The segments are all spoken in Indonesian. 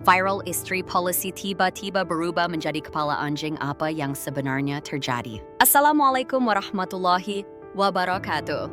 Viral istri policy tiba-tiba berubah menjadi kepala anjing, apa yang sebenarnya terjadi? Assalamualaikum warahmatullahi wabarakatuh.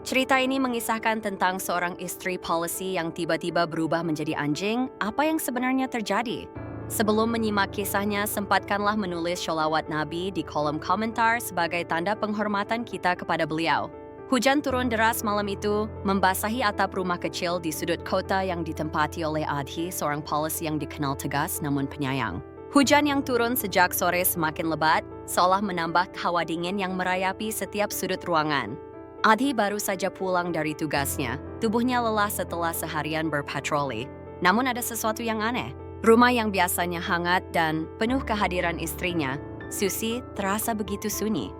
Cerita ini mengisahkan tentang seorang istri policy yang tiba-tiba berubah menjadi anjing. Apa yang sebenarnya terjadi? Sebelum menyimak kisahnya, sempatkanlah menulis sholawat Nabi di kolom komentar sebagai tanda penghormatan kita kepada beliau. Hujan turun deras malam itu, membasahi atap rumah kecil di sudut kota yang ditempati oleh Adhi, seorang policy yang dikenal tegas namun penyayang. Hujan yang turun sejak sore semakin lebat, seolah menambah hawa dingin yang merayapi setiap sudut ruangan. Adhi baru saja pulang dari tugasnya. Tubuhnya lelah setelah seharian berpatroli. Namun ada sesuatu yang aneh. Rumah yang biasanya hangat dan penuh kehadiran istrinya, Susi, terasa begitu sunyi.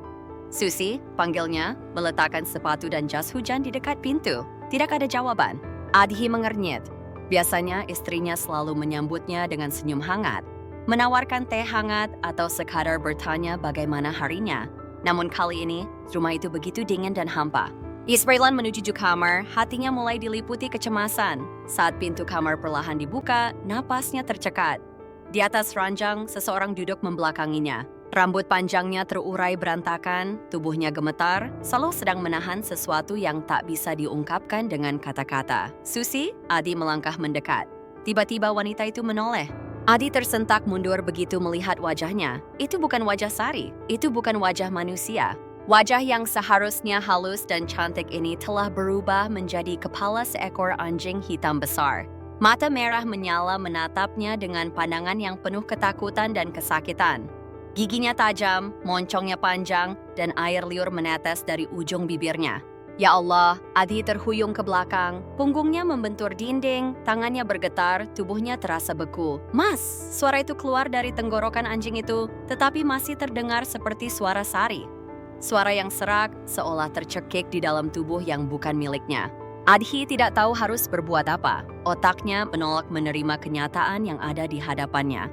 Susi, panggilnya, meletakkan sepatu dan jas hujan di dekat pintu. Tidak ada jawaban. Adhi mengernyit. Biasanya istrinya selalu menyambutnya dengan senyum hangat, menawarkan teh hangat atau sekadar bertanya bagaimana harinya. Namun kali ini, rumah itu begitu dingin dan hampa. Ia berjalan menuju kamar, hatinya mulai diliputi kecemasan. Saat pintu kamar perlahan dibuka, napasnya tercekat. Di atas ranjang, seseorang duduk membelakanginya. Rambut panjangnya terurai berantakan, tubuhnya gemetar, selalu sedang menahan sesuatu yang tak bisa diungkapkan dengan kata-kata. Susi, Adi melangkah mendekat. Tiba-tiba wanita itu menoleh. Adi tersentak mundur begitu melihat wajahnya. Itu bukan wajah Sari, itu bukan wajah manusia. Wajah yang seharusnya halus dan cantik ini telah berubah menjadi kepala seekor anjing hitam besar. Mata merah menyala menatapnya dengan pandangan yang penuh ketakutan dan kesakitan. Giginya tajam, moncongnya panjang, dan air liur menetes dari ujung bibirnya. Ya Allah, Adi terhuyung ke belakang, punggungnya membentur dinding, tangannya bergetar, tubuhnya terasa beku. Mas, suara itu keluar dari tenggorokan anjing itu, tetapi masih terdengar seperti suara Sari. Suara yang serak, seolah tercekik di dalam tubuh yang bukan miliknya. Adhi tidak tahu harus berbuat apa. Otaknya menolak menerima kenyataan yang ada di hadapannya.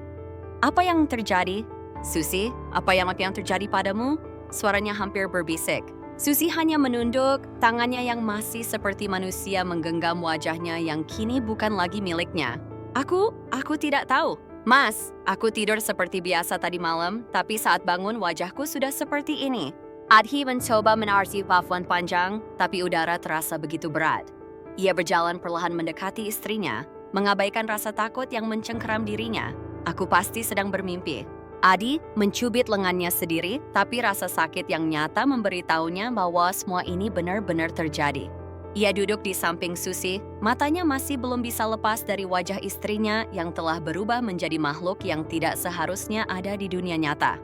Apa yang terjadi? Susi, apa yang terjadi padamu? Suaranya hampir berbisik. Susi hanya menunduk, tangannya yang masih seperti manusia menggenggam wajahnya yang kini bukan lagi miliknya. Aku tidak tahu. Mas, aku tidur seperti biasa tadi malam, tapi saat bangun wajahku sudah seperti ini. Adhi mencoba menarik nafas panjang, tapi udara terasa begitu berat. Ia berjalan perlahan mendekati istrinya, mengabaikan rasa takut yang mencengkeram dirinya. Aku pasti sedang bermimpi. Adi mencubit lengannya sendiri, tapi rasa sakit yang nyata memberitahunya bahwa semua ini benar-benar terjadi. Ia duduk di samping Susi, matanya masih belum bisa lepas dari wajah istrinya yang telah berubah menjadi makhluk yang tidak seharusnya ada di dunia nyata.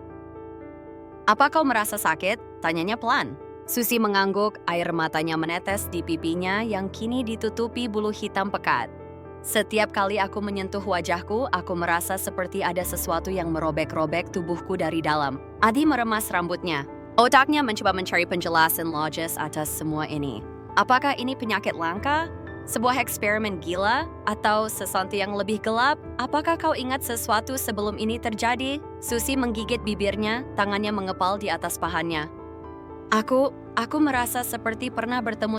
Apa kau merasa sakit? Tanyanya pelan. Susi mengangguk, air matanya menetes di pipinya yang kini ditutupi bulu hitam pekat. Setiap kali aku menyentuh wajahku, aku merasa seperti ada sesuatu yang merobek-robek tubuhku dari dalam. Adi meremas rambutnya. Otaknya mencoba mencari penjelasan logis atas semua ini. Apakah ini penyakit langka? Sebuah eksperimen gila? Atau sesuatu yang lebih gelap? Apakah kau ingat sesuatu sebelum ini terjadi? Susi menggigit bibirnya, tangannya mengepal di atas pahanya. Aku merasa seperti pernah bertemu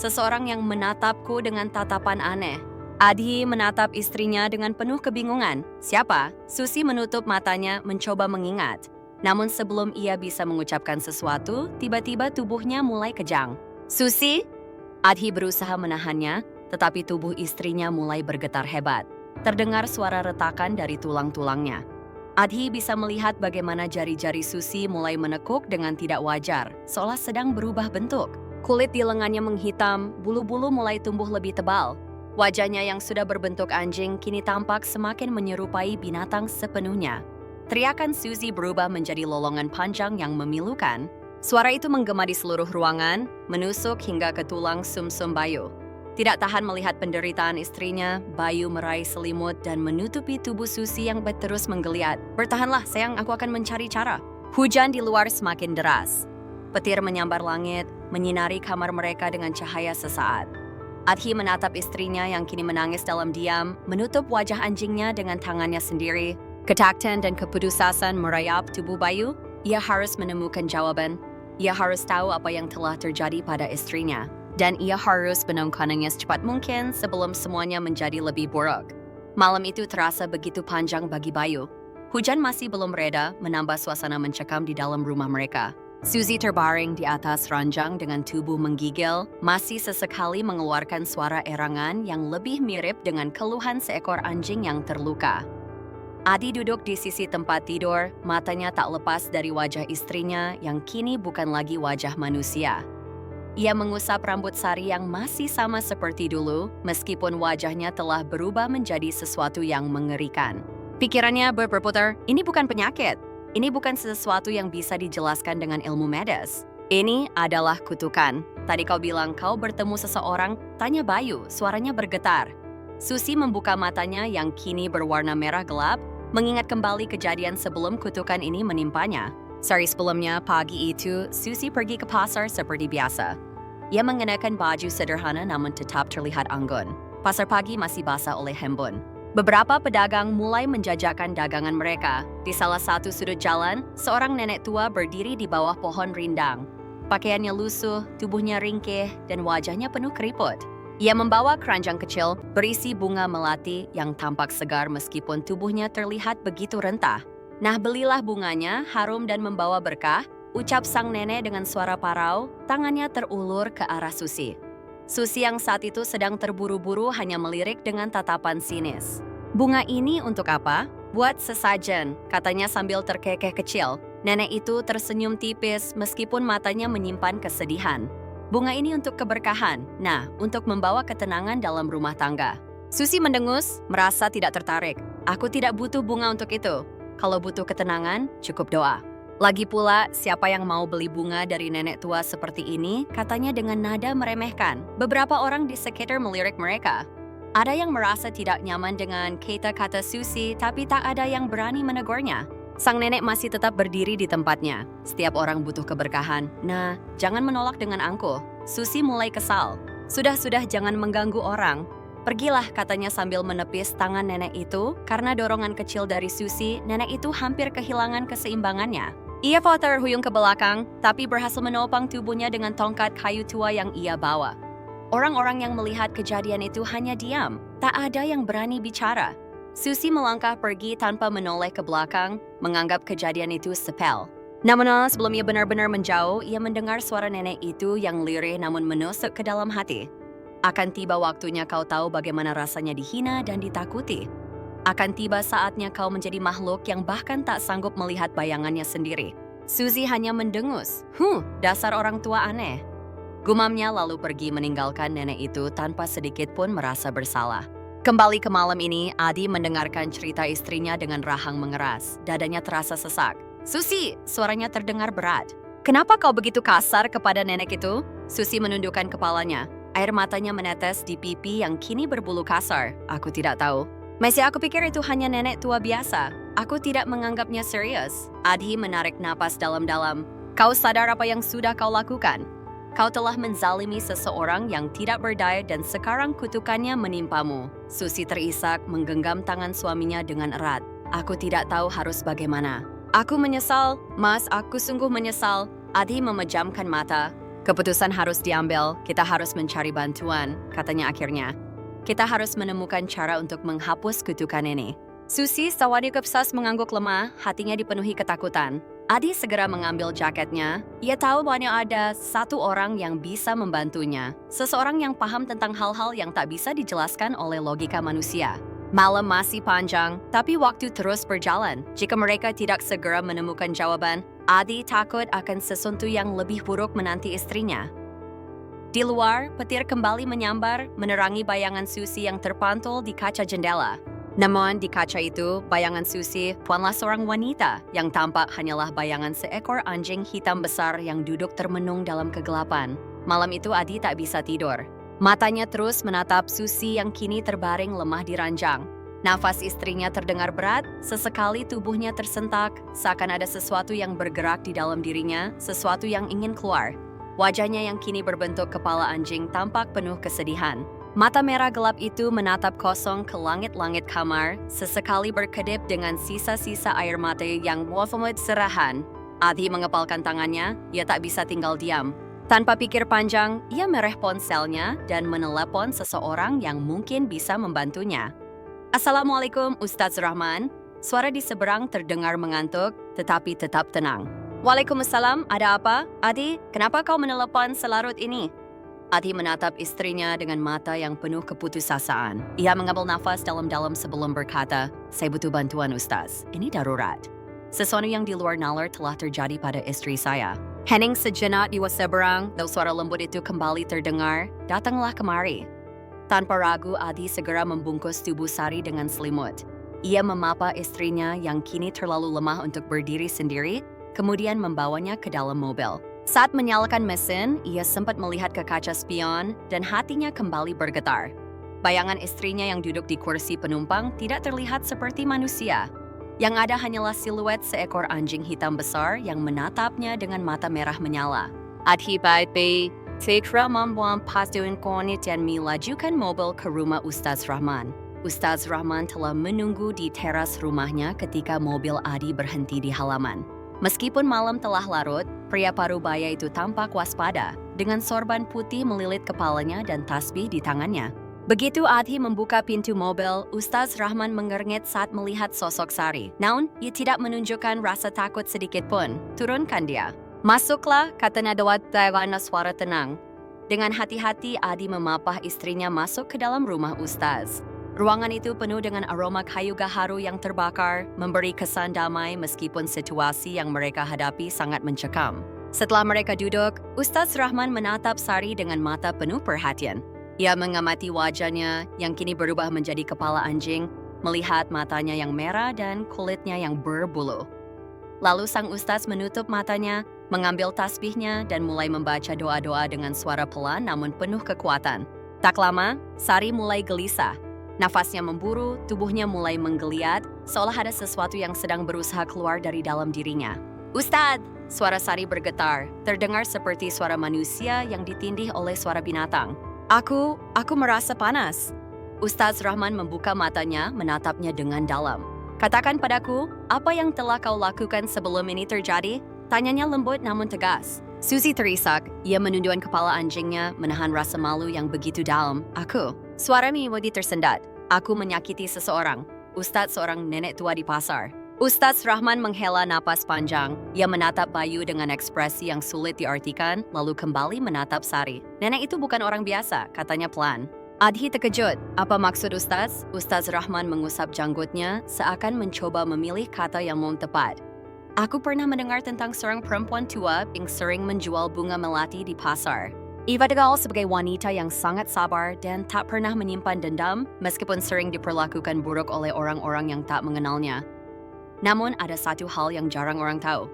seseorang yang menatapku dengan tatapan aneh. Adi menatap istrinya dengan penuh kebingungan. Siapa? Susi menutup matanya, mencoba mengingat. Namun sebelum ia bisa mengucapkan sesuatu, tiba-tiba tubuhnya mulai kejang. Susi? Adhi berusaha menahannya, tetapi tubuh istrinya mulai bergetar hebat. Terdengar suara retakan dari tulang-tulangnya. Adhi bisa melihat bagaimana jari-jari Susi mulai menekuk dengan tidak wajar, seolah sedang berubah bentuk. Kulit di lengannya menghitam, bulu-bulu mulai tumbuh lebih tebal. Wajahnya yang sudah berbentuk anjing kini tampak semakin menyerupai binatang sepenuhnya. Teriakan Susi berubah menjadi lolongan panjang yang memilukan. Suara itu menggema di seluruh ruangan, menusuk hingga ke tulang sumsum Bayu. Tidak tahan melihat penderitaan istrinya, Bayu meraih selimut dan menutupi tubuh Susi yang terus menggeliat. Bertahanlah sayang, aku akan mencari cara. Hujan di luar semakin deras. Petir menyambar langit, menyinari kamar mereka dengan cahaya sesaat. Adhi menatap istrinya yang kini menangis dalam diam, menutup wajah anjingnya dengan tangannya sendiri. Ketakutan dan keputusasaan merayap tubuh Bayu. Ia harus menemukan jawaban. Ia harus tahu apa yang telah terjadi pada istrinya. Dan ia harus menemukannya secepat mungkin sebelum semuanya menjadi lebih buruk. Malam itu terasa begitu panjang bagi Bayu. Hujan masih belum reda, menambah suasana mencekam di dalam rumah mereka. Suzy terbaring di atas ranjang dengan tubuh menggigil, masih sesekali mengeluarkan suara erangan yang lebih mirip dengan keluhan seekor anjing yang terluka. Adi duduk di sisi tempat tidur, matanya tak lepas dari wajah istrinya yang kini bukan lagi wajah manusia. Ia mengusap rambut sari yang masih sama seperti dulu, meskipun wajahnya telah berubah menjadi sesuatu yang mengerikan. Pikirannya berputar, ini bukan penyakit. Ini bukan sesuatu yang bisa dijelaskan dengan ilmu medis. Ini adalah kutukan. Tadi kau bilang kau bertemu seseorang, tanya Bayu, suaranya bergetar. Susi membuka matanya yang kini berwarna merah gelap, mengingat kembali kejadian sebelum kutukan ini menimpanya. Sehari sebelumnya, pagi itu, Susi pergi ke pasar seperti biasa. Ia mengenakan baju sederhana namun tetap terlihat anggun. Pasar pagi masih basah oleh embun. Beberapa pedagang mulai menjajakan dagangan mereka. Di salah satu sudut jalan, seorang nenek tua berdiri di bawah pohon rindang. Pakaiannya lusuh, tubuhnya ringkih, dan wajahnya penuh keriput. Ia membawa keranjang kecil berisi bunga melati yang tampak segar meskipun tubuhnya terlihat begitu rentah. Nah, belilah bunganya, harum dan membawa berkah, ucap sang nenek dengan suara parau, tangannya terulur ke arah Susi. Susi yang saat itu sedang terburu-buru hanya melirik dengan tatapan sinis. Bunga ini untuk apa? Buat sesajen, katanya sambil terkekeh kecil. Nenek itu tersenyum tipis meskipun matanya menyimpan kesedihan. Bunga ini untuk keberkahan, nah, untuk membawa ketenangan dalam rumah tangga. Susi mendengus, merasa tidak tertarik. Aku tidak butuh bunga untuk itu. Kalau butuh ketenangan, cukup doa. Lagi pula, siapa yang mau beli bunga dari nenek tua seperti ini, katanya dengan nada meremehkan. Beberapa orang di sekitar melirik mereka. Ada yang merasa tidak nyaman dengan kata-kata Susi, tapi tak ada yang berani menegurnya. Sang nenek masih tetap berdiri di tempatnya. Setiap orang butuh keberkahan. Nah, jangan menolak dengan angkuh. Susi mulai kesal. Sudah, jangan mengganggu orang. Pergilah, katanya sambil menepis tangan nenek itu. Karena dorongan kecil dari Susi, nenek itu hampir kehilangan keseimbangannya. Ia terhuyung ke belakang, tapi berhasil menopang tubuhnya dengan tongkat kayu tua yang ia bawa. Orang-orang yang melihat kejadian itu hanya diam, tak ada yang berani bicara. Susi melangkah pergi tanpa menoleh ke belakang, menganggap kejadian itu sepele. Namun sebelum ia benar-benar menjauh, ia mendengar suara nenek itu yang lirih namun menusuk ke dalam hati. Akan tiba waktunya kau tahu bagaimana rasanya dihina dan ditakuti. Akan tiba saatnya kau menjadi makhluk yang bahkan tak sanggup melihat bayangannya sendiri. Suzy hanya mendengus. Dasar orang tua aneh. Gumamnya lalu pergi meninggalkan nenek itu tanpa sedikit pun merasa bersalah. Kembali ke malam ini, Adi mendengarkan cerita istrinya dengan rahang mengeras. Dadanya terasa sesak. Susi, suaranya terdengar berat. Kenapa kau begitu kasar kepada nenek itu? Susi menundukkan kepalanya. Air matanya menetes di pipi yang kini berbulu kasar. Aku tidak tahu. Masih aku pikir itu hanya nenek tua biasa. Aku tidak menganggapnya serius. Adi menarik napas dalam-dalam. Kau sadar apa yang sudah kau lakukan? Kau telah menzalimi seseorang yang tidak berdaya dan sekarang kutukannya menimpamu. Susi terisak menggenggam tangan suaminya dengan erat. Aku tidak tahu harus bagaimana. Aku menyesal, Mas, aku sungguh menyesal. Adi memejamkan mata. Keputusan harus diambil, kita harus mencari bantuan, katanya akhirnya. Kita harus menemukan cara untuk menghapus kutukan ini. Susi sawadi kepsas mengangguk lemah, hatinya dipenuhi ketakutan. Adi segera mengambil jaketnya. Ia tahu bahwa ada satu orang yang bisa membantunya. Seseorang yang paham tentang hal-hal yang tak bisa dijelaskan oleh logika manusia. Malam masih panjang, tapi waktu terus berjalan. Jika mereka tidak segera menemukan jawaban, Adi takut akan sesuatu yang lebih buruk menanti istrinya. Di luar, petir kembali menyambar, menerangi bayangan Susi yang terpantul di kaca jendela. Namun di kaca itu, bayangan Susi bukanlah seorang wanita yang tampak hanyalah bayangan seekor anjing hitam besar yang duduk termenung dalam kegelapan. Malam itu Adi tak bisa tidur. Matanya terus menatap Susi yang kini terbaring lemah di ranjang. Nafas istrinya terdengar berat, sesekali tubuhnya tersentak, seakan ada sesuatu yang bergerak di dalam dirinya, sesuatu yang ingin keluar. Wajahnya yang kini berbentuk kepala anjing tampak penuh kesedihan. Mata merah gelap itu menatap kosong ke langit-langit kamar, sesekali berkedip dengan sisa-sisa air mata yang wafamut serahan. Adi mengepalkan tangannya, ia tak bisa tinggal diam. Tanpa pikir panjang, ia mereh ponselnya dan menelepon seseorang yang mungkin bisa membantunya. Assalamualaikum Ustaz Rahman. Suara di seberang terdengar mengantuk, tetapi tetap tenang. Waalaikumsalam, ada apa? Adi, kenapa kau menelepon selarut ini? Adi menatap istrinya dengan mata yang penuh keputusasaan. Ia mengambil nafas dalam-dalam sebelum berkata, saya butuh bantuan Ustaz. Ini darurat. Sesuatu yang di luar nalar telah terjadi pada istri saya. Hening sejenak di seberang, lalu suara lembut itu kembali terdengar, datanglah kemari. Tanpa ragu, Adi segera membungkus tubuh Sari dengan selimut. Ia memapa istrinya yang kini terlalu lemah untuk berdiri sendiri, kemudian membawanya ke dalam mobil. Saat menyalakan mesin, ia sempat melihat ke kaca spion dan hatinya kembali bergetar. Bayangan istrinya yang duduk di kursi penumpang tidak terlihat seperti manusia. Yang ada hanyalah siluet seekor anjing hitam besar yang menatapnya dengan mata merah menyala. Adhi baik-baik, segera membuang pastuin konit dan melajukan mobil ke rumah Ustaz Rahman. Ustaz Rahman telah menunggu di teras rumahnya ketika mobil Adi berhenti di halaman. Meskipun malam telah larut, pria parubaya itu tampak waspada, dengan sorban putih melilit kepalanya dan tasbih di tangannya. Begitu Adhi membuka pintu mobil, Ustaz Rahman mengernyit saat melihat sosok Sari. Namun, ia tidak menunjukkan rasa takut sedikit pun. Turunkan dia. Masuklah, katanya dengan suara tenang. Dengan hati-hati, Adi memapah istrinya masuk ke dalam rumah Ustaz. Ruangan itu penuh dengan aroma kayu gaharu yang terbakar, memberi kesan damai meskipun situasi yang mereka hadapi sangat mencekam. Setelah mereka duduk, Ustaz Rahman menatap Sari dengan mata penuh perhatian. Ia mengamati wajahnya yang kini berubah menjadi kepala anjing, melihat matanya yang merah dan kulitnya yang berbulu. Lalu sang Ustaz menutup matanya, mengambil tasbihnya dan mulai membaca doa-doa dengan suara pelan namun penuh kekuatan. Tak lama, Sari mulai gelisah. Nafasnya memburu, tubuhnya mulai menggeliat, seolah ada sesuatu yang sedang berusaha keluar dari dalam dirinya. Ustadz! Suara Sari bergetar, terdengar seperti suara manusia yang ditindih oleh suara binatang. Aku merasa panas. Ustaz Rahman membuka matanya, menatapnya dengan dalam. Katakan padaku, apa yang telah kau lakukan sebelum ini terjadi? Tanyanya lembut namun tegas. Susi terisak, ia menundukkan kepala anjingnya, menahan rasa malu yang begitu dalam. Suara Mimodi tersendat. Aku menyakiti seseorang. Ustadz seorang nenek tua di pasar. Ustadz Rahman menghela napas panjang. Ia menatap Bayu dengan ekspresi yang sulit diartikan, lalu kembali menatap Sari. Nenek itu bukan orang biasa, katanya pelan. Adhi terkejut. Apa maksud Ustadz? Ustadz Rahman mengusap janggutnya, seakan mencoba memilih kata yang tepat. Aku pernah mendengar tentang seorang perempuan tua yang sering menjual bunga melati di pasar. Ia dikenal sebagai wanita yang sangat sabar dan tak pernah menyimpan dendam meskipun sering diperlakukan buruk oleh orang-orang yang tak mengenalnya. Namun ada satu hal yang jarang orang tahu.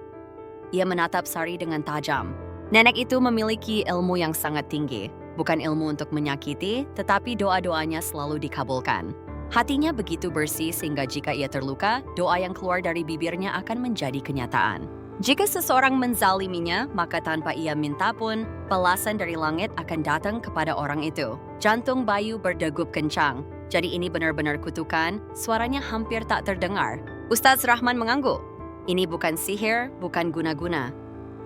Ia menatap Sari dengan tajam. Nenek itu memiliki ilmu yang sangat tinggi. Bukan ilmu untuk menyakiti, tetapi doa-doanya selalu dikabulkan. Hatinya begitu bersih sehingga jika ia terluka, doa yang keluar dari bibirnya akan menjadi kenyataan. Jika seseorang menzaliminya, maka tanpa ia minta pun, balasan dari langit akan datang kepada orang itu. Jantung Bayu berdegup kencang. Jadi ini benar-benar kutukan, suaranya hampir tak terdengar. Ustaz Rahman mengangguk. Ini bukan sihir, bukan guna-guna.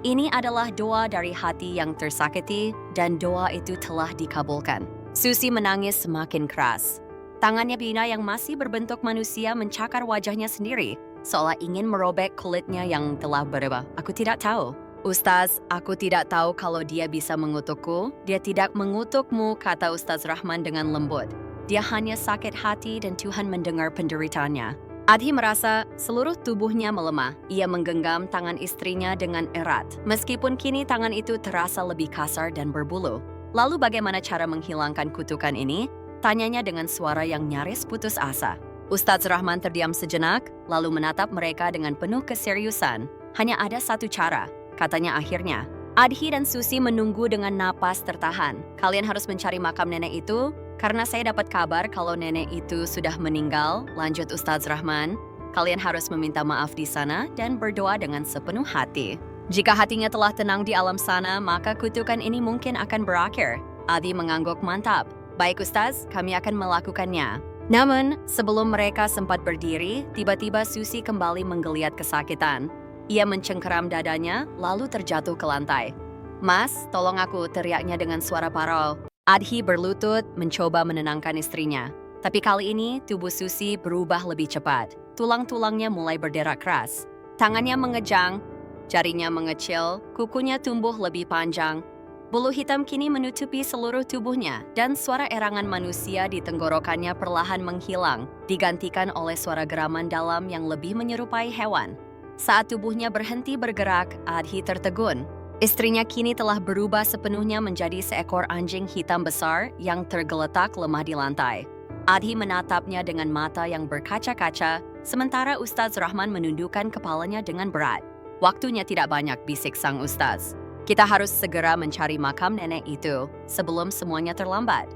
Ini adalah doa dari hati yang tersakiti dan doa itu telah dikabulkan. Susi menangis semakin keras. Tangannya Bina yang masih berbentuk manusia mencakar wajahnya sendiri, seolah ingin merobek kulitnya yang telah berubah. Aku tidak tahu. Ustaz, aku tidak tahu kalau dia bisa mengutukku. Dia tidak mengutukmu, kata Ustaz Rahman dengan lembut. Dia hanya sakit hati dan Tuhan mendengar penderitaannya. Adhi merasa seluruh tubuhnya melemah. Ia menggenggam tangan istrinya dengan erat. Meskipun kini tangan itu terasa lebih kasar dan berbulu. Lalu bagaimana cara menghilangkan kutukan ini? Tanyanya dengan suara yang nyaris putus asa. Ustaz Rahman terdiam sejenak, lalu menatap mereka dengan penuh keseriusan. Hanya ada satu cara, katanya akhirnya. Adhi dan Susi menunggu dengan napas tertahan. Kalian harus mencari makam nenek itu, karena saya dapat kabar kalau nenek itu sudah meninggal, lanjut Ustaz Rahman. Kalian harus meminta maaf di sana dan berdoa dengan sepenuh hati. Jika hatinya telah tenang di alam sana, maka kutukan ini mungkin akan berakhir. Adhi mengangguk mantap. Baik Ustaz, kami akan melakukannya. Namun, sebelum mereka sempat berdiri, tiba-tiba Susi kembali menggeliat kesakitan. Ia mencengkeram dadanya, lalu terjatuh ke lantai. Mas, tolong aku, teriaknya dengan suara parau. Adhi berlutut, mencoba menenangkan istrinya. Tapi kali ini, tubuh Susi berubah lebih cepat. Tulang-tulangnya mulai berderak keras. Tangannya mengejang, jarinya mengecil, kukunya tumbuh lebih panjang. Bulu hitam kini menutupi seluruh tubuhnya dan suara erangan manusia di tenggorokannya perlahan menghilang, digantikan oleh suara geraman dalam yang lebih menyerupai hewan. Saat tubuhnya berhenti bergerak, Adhi tertegun. Istrinya kini telah berubah sepenuhnya menjadi seekor anjing hitam besar yang tergeletak lemah di lantai. Adhi menatapnya dengan mata yang berkaca-kaca, sementara Ustaz Rahman menundukkan kepalanya dengan berat. Waktunya tidak banyak, bisik sang Ustaz. Kita harus segera mencari makam nenek itu sebelum semuanya terlambat.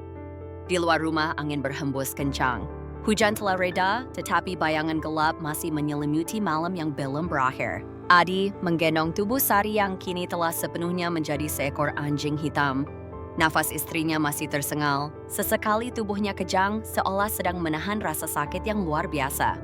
Di luar rumah angin berhembus kencang. Hujan telah reda, tetapi bayangan gelap masih menyelimuti malam yang belum berakhir. Adi menggendong tubuh Sari yang kini telah sepenuhnya menjadi seekor anjing hitam. Nafas istrinya masih tersengal. Sesekali tubuhnya kejang seolah sedang menahan rasa sakit yang luar biasa.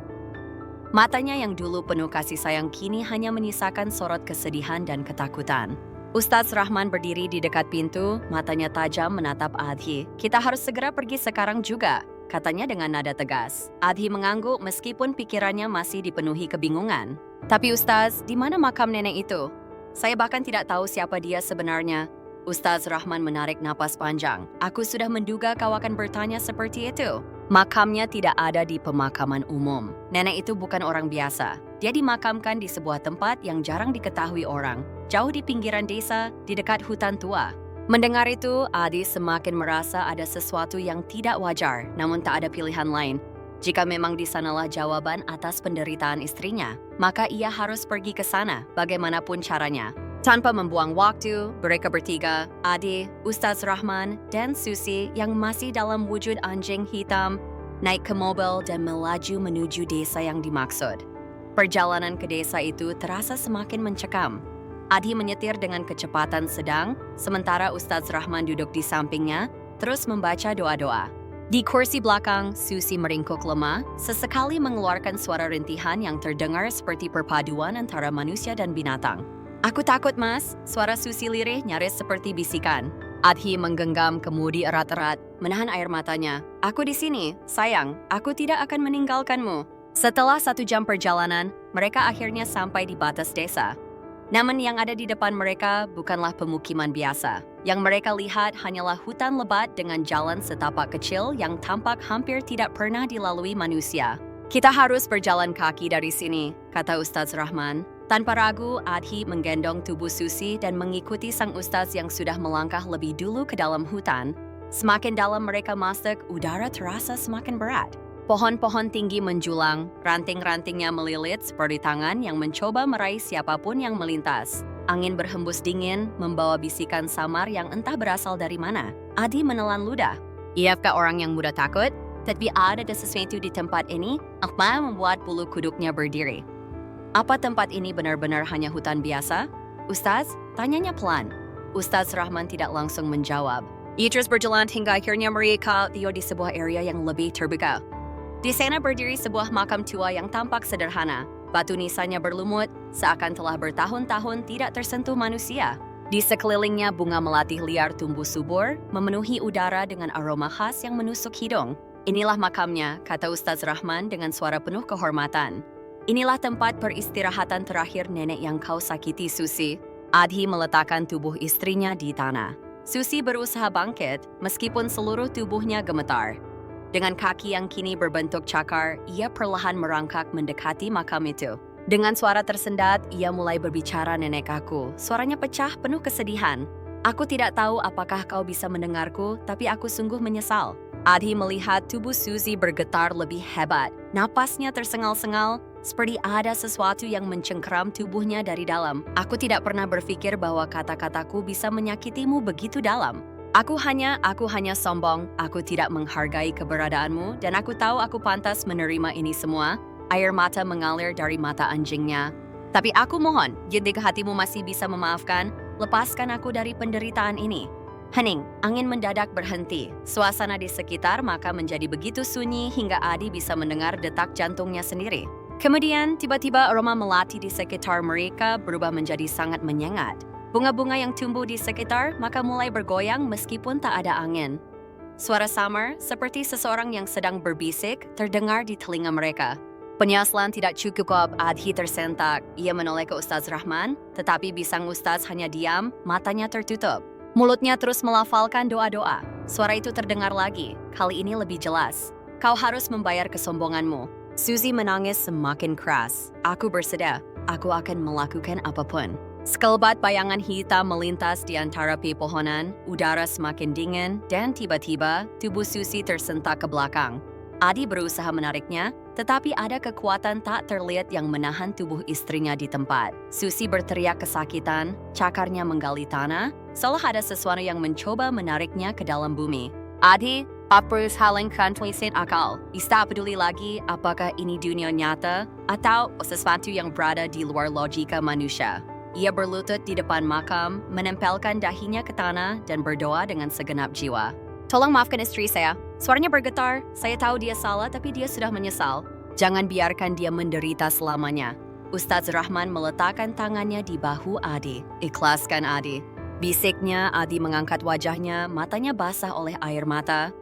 Matanya yang dulu penuh kasih sayang kini hanya menyisakan sorot kesedihan dan ketakutan. Ustaz Rahman berdiri di dekat pintu, matanya tajam menatap Adhi. Kita harus segera pergi sekarang juga, katanya dengan nada tegas. Adhi mengangguk meskipun pikirannya masih dipenuhi kebingungan. Tapi Ustaz, di mana makam nenek itu? Saya bahkan tidak tahu siapa dia sebenarnya. Ustaz Rahman menarik napas panjang. Aku sudah menduga kau akan bertanya seperti itu. Makamnya tidak ada di pemakaman umum. Nenek itu bukan orang biasa. Dia dimakamkan di sebuah tempat yang jarang diketahui orang, jauh di pinggiran desa, di dekat hutan tua. Mendengar itu, Adi semakin merasa ada sesuatu yang tidak wajar, namun tak ada pilihan lain. Jika memang di sanalah jawaban atas penderitaan istrinya, maka ia harus pergi ke sana, bagaimanapun caranya. Tanpa membuang waktu, mereka bertiga, Adi, Ustaz Rahman, dan Susi yang masih dalam wujud anjing hitam, naik ke mobil dan melaju menuju desa yang dimaksud. Perjalanan ke desa itu terasa semakin mencekam. Adi menyetir dengan kecepatan sedang, sementara Ustaz Rahman duduk di sampingnya, terus membaca doa-doa. Di kursi belakang, Susi meringkuk lemah, sesekali mengeluarkan suara rintihan yang terdengar seperti perpaduan antara manusia dan binatang. Aku takut, Mas, suara Susi lirih nyaris seperti bisikan. Adhi menggenggam kemudi erat-erat, menahan air matanya. Aku di sini, sayang, aku tidak akan meninggalkanmu. Setelah 1 jam perjalanan, mereka akhirnya sampai di batas desa. Namun yang ada di depan mereka bukanlah pemukiman biasa. Yang mereka lihat hanyalah hutan lebat dengan jalan setapak kecil yang tampak hampir tidak pernah dilalui manusia. Kita harus berjalan kaki dari sini, kata Ustaz Rahman. Tanpa ragu, Adhi menggendong tubuh Susi dan mengikuti sang ustaz yang sudah melangkah lebih dulu ke dalam hutan. Semakin dalam mereka masuk, udara terasa semakin berat. Pohon-pohon tinggi menjulang, ranting-rantingnya melilit seperti tangan yang mencoba meraih siapapun yang melintas. Angin berhembus dingin, membawa bisikan samar yang entah berasal dari mana. Adhi menelan ludah. Iakah orang yang mudah takut? Tapi ada sesuatu di tempat ini, apa membuat bulu kuduknya berdiri. Apa tempat ini benar-benar hanya hutan biasa? Ustaz, tanyanya pelan. Ustaz Rahman tidak langsung menjawab. Ia terus berjalan hingga akhirnya mereka di sebuah area yang lebih terbuka. Di sana berdiri sebuah makam tua yang tampak sederhana. Batu nisannya berlumut, seakan telah bertahun-tahun tidak tersentuh manusia. Di sekelilingnya bunga melati liar tumbuh subur, memenuhi udara dengan aroma khas yang menusuk hidung. Inilah makamnya, kata Ustaz Rahman dengan suara penuh kehormatan. Inilah tempat peristirahatan terakhir nenek yang kau sakiti, Susi. Adhi meletakkan tubuh istrinya di tanah. Susi berusaha bangkit, meskipun seluruh tubuhnya gemetar. Dengan kaki yang kini berbentuk cakar, ia perlahan merangkak mendekati makam itu. Dengan suara tersendat, ia mulai berbicara, nenek aku. Suaranya pecah penuh kesedihan. Aku tidak tahu apakah kau bisa mendengarku, tapi aku sungguh menyesal. Adhi melihat tubuh Susi bergetar lebih hebat. Napasnya tersengal-sengal, seperti ada sesuatu yang mencengkeram tubuhnya dari dalam. Aku tidak pernah berpikir bahwa kata-kataku bisa menyakitimu begitu dalam. Aku hanya sombong, aku tidak menghargai keberadaanmu, dan aku tahu aku pantas menerima ini semua. Air mata mengalir dari mata anjingnya. Tapi aku mohon, jika hatimu masih bisa memaafkan, lepaskan aku dari penderitaan ini. Hening, angin mendadak berhenti. Suasana di sekitar maka menjadi begitu sunyi hingga Adi bisa mendengar detak jantungnya sendiri. Kemudian, tiba-tiba aroma melati di sekitar mereka berubah menjadi sangat menyengat. Bunga-bunga yang tumbuh di sekitar maka mulai bergoyang meskipun tak ada angin. Suara samar, seperti seseorang yang sedang berbisik, terdengar di telinga mereka. Penyesalan tidak cukup, Adhi tersentak. Ia menoleh ke Ustaz Rahman, tetapi bisang Ustaz hanya diam, matanya tertutup. Mulutnya terus melafalkan doa-doa. Suara itu terdengar lagi, kali ini lebih jelas. Kau harus membayar kesombonganmu. Susi menangis semakin keras. Aku bersedia, aku akan melakukan apapun. Sekelebat bayangan hitam melintas di antara pepohonan, udara semakin dingin, dan tiba-tiba tubuh Susi tersentak ke belakang. Adi berusaha menariknya, tetapi ada kekuatan tak terlihat yang menahan tubuh istrinya di tempat. Susi berteriak kesakitan, cakarnya menggali tanah, seolah ada sesuatu yang mencoba menariknya ke dalam bumi. Adi, Papus halang translation akal. Tak peduli lagi apakah ini dunia nyata atau sesuatu yang berada di luar logika manusia. Ia berlutut di depan makam, menempelkan dahinya ke tanah dan berdoa dengan segenap jiwa. Tolong maafkan istri saya. Suaranya bergetar. Saya tahu dia salah tapi dia sudah menyesal. Jangan biarkan dia menderita selamanya. Ustaz Rahman meletakkan tangannya di bahu Adi. Ikhlaskan Adi. Bisiknya, Adi mengangkat wajahnya, matanya basah oleh air mata.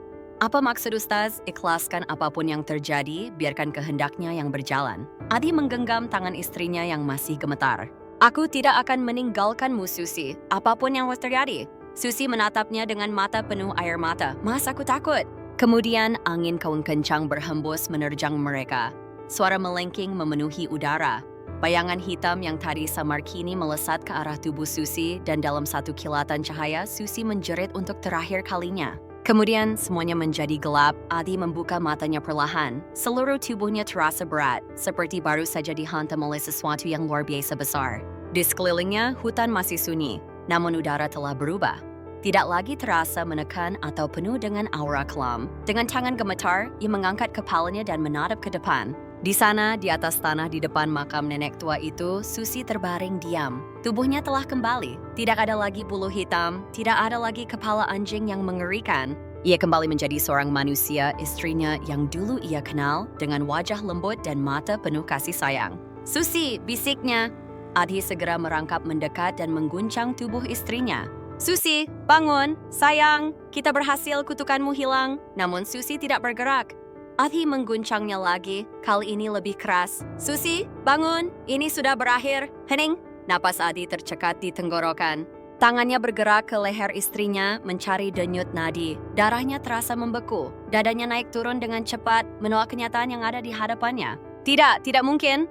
Apa maksud Ustaz? Ikhlaskan apapun yang terjadi, biarkan kehendaknya yang berjalan. Adi menggenggam tangan istrinya yang masih gemetar. Aku tidak akan meninggalkanmu, Susi. Apapun yang terjadi. Susi menatapnya dengan mata penuh air mata. Mas, aku takut. Kemudian angin kaun kencang berhembus menerjang mereka. Suara melengking memenuhi udara. Bayangan hitam yang tadi samar kini melesat ke arah tubuh Susi dan dalam satu kilatan cahaya Susi menjerit untuk terakhir kalinya. Kemudian semuanya menjadi gelap, Adi membuka matanya perlahan. Seluruh tubuhnya terasa berat, seperti baru saja dihantam oleh sesuatu yang luar biasa besar. Di sekelilingnya, hutan masih sunyi, namun udara telah berubah. Tidak lagi terasa menekan atau penuh dengan aura kelam. Dengan tangan gemetar, ia mengangkat kepalanya dan menatap ke depan. Di sana, di atas tanah di depan makam nenek tua itu, Susi terbaring diam. Tubuhnya telah kembali. Tidak ada lagi bulu hitam, tidak ada lagi kepala anjing yang mengerikan. Ia kembali menjadi seorang manusia, istrinya yang dulu ia kenal, dengan wajah lembut dan mata penuh kasih sayang. Susi, bisiknya. Adi segera merangkap mendekat dan mengguncang tubuh istrinya. Susi, bangun, sayang, kita berhasil kutukanmu hilang. Namun Susi tidak bergerak. Adi mengguncangnya lagi, kali ini lebih keras. Susi, bangun, ini sudah berakhir. Hening, napas Adi tercekat di tenggorokan. Tangannya bergerak ke leher istrinya mencari denyut nadi. Darahnya terasa membeku. Dadanya naik turun dengan cepat, menolak kenyataan yang ada di hadapannya. Tidak mungkin.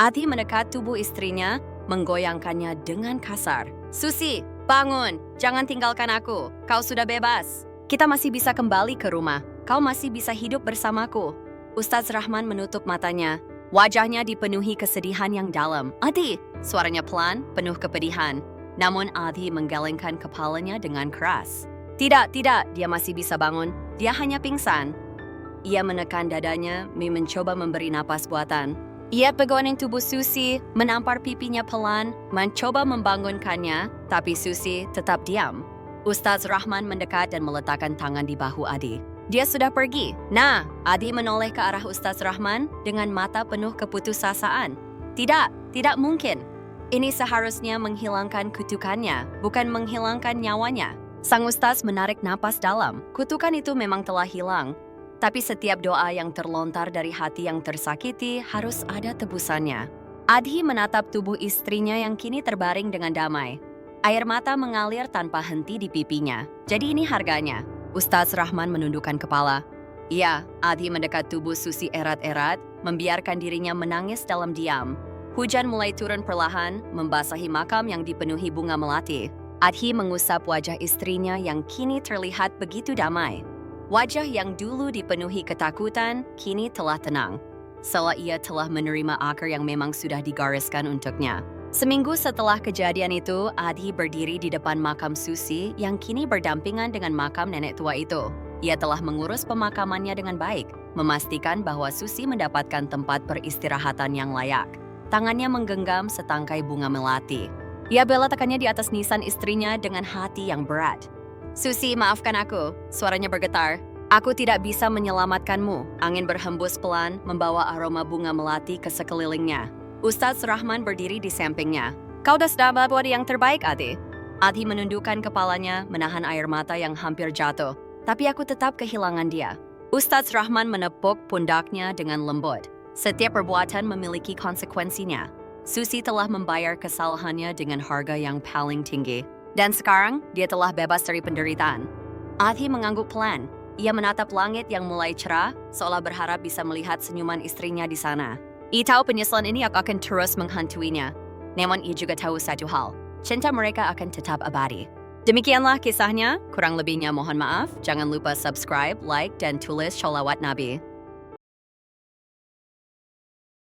Adi mendekat tubuh istrinya, menggoyangkannya dengan kasar. Susi, bangun, jangan tinggalkan aku. Kau sudah bebas. Kita masih bisa kembali ke rumah. Kau masih bisa hidup bersamaku. Ustaz Rahman menutup matanya. Wajahnya dipenuhi kesedihan yang dalam. Adi, suaranya pelan, penuh kepedihan. Namun Adi menggelengkan kepalanya dengan keras. Tidak, dia masih bisa bangun. Dia hanya pingsan. Ia menekan dadanya, mencoba memberi napas buatan. Ia pegonin tubuh Susi, menampar pipinya pelan, mencoba membangunkannya, tapi Susi tetap diam. Ustaz Rahman mendekat dan meletakkan tangan di bahu Adi. Dia sudah pergi. Nah, Adi menoleh ke arah Ustaz Rahman dengan mata penuh keputusasaan. Tidak mungkin. Ini seharusnya menghilangkan kutukannya, bukan menghilangkan nyawanya. Sang Ustaz menarik napas dalam. Kutukan itu memang telah hilang. Tapi setiap doa yang terlontar dari hati yang tersakiti harus ada tebusannya. Adi menatap tubuh istrinya yang kini terbaring dengan damai. Air mata mengalir tanpa henti di pipinya. Jadi ini harganya. Ustaz Rahman menundukkan kepala. Iya, Adi mendekat tubuh Susi erat-erat, membiarkan dirinya menangis dalam diam. Hujan mulai turun perlahan, membasahi makam yang dipenuhi bunga melati. Adi mengusap wajah istrinya yang kini terlihat begitu damai. Wajah yang dulu dipenuhi ketakutan, kini telah tenang. Seolah ia telah menerima akar yang memang sudah digariskan untuknya. Seminggu setelah kejadian itu, Adi berdiri di depan makam Susi yang kini berdampingan dengan makam nenek tua itu. Ia telah mengurus pemakamannya dengan baik, memastikan bahwa Susi mendapatkan tempat peristirahatan yang layak. Tangannya menggenggam setangkai bunga melati. Ia letakkannya di atas nisan istrinya dengan hati yang berat. Susi, maafkan aku, suaranya bergetar. Aku tidak bisa menyelamatkanmu. Angin berhembus pelan, membawa aroma bunga melati ke sekelilingnya. Ustaz Rahman berdiri di sampingnya. Kau sudah buat yang terbaik, Adi. Adi menundukkan kepalanya, menahan air mata yang hampir jatuh. tapi aku tetap kehilangan dia. Ustadz Rahman menepuk pundaknya dengan lembut. Setiap perbuatan memiliki konsekuensinya. Susi telah membayar kesalahannya dengan harga yang paling tinggi. Dan sekarang, dia telah bebas dari penderitaan. Athi mengangguk pelan. Ia menatap langit yang mulai cerah, seolah berharap bisa melihat senyuman istrinya di sana. Ia tahu penyesalan ini akan terus menghantuinya. Namun ia juga tahu satu hal, cinta mereka akan tetap abadi. Demikianlah kisahnya, kurang lebihnya mohon maaf. Jangan lupa subscribe, like, dan tulis sholawat Nabi.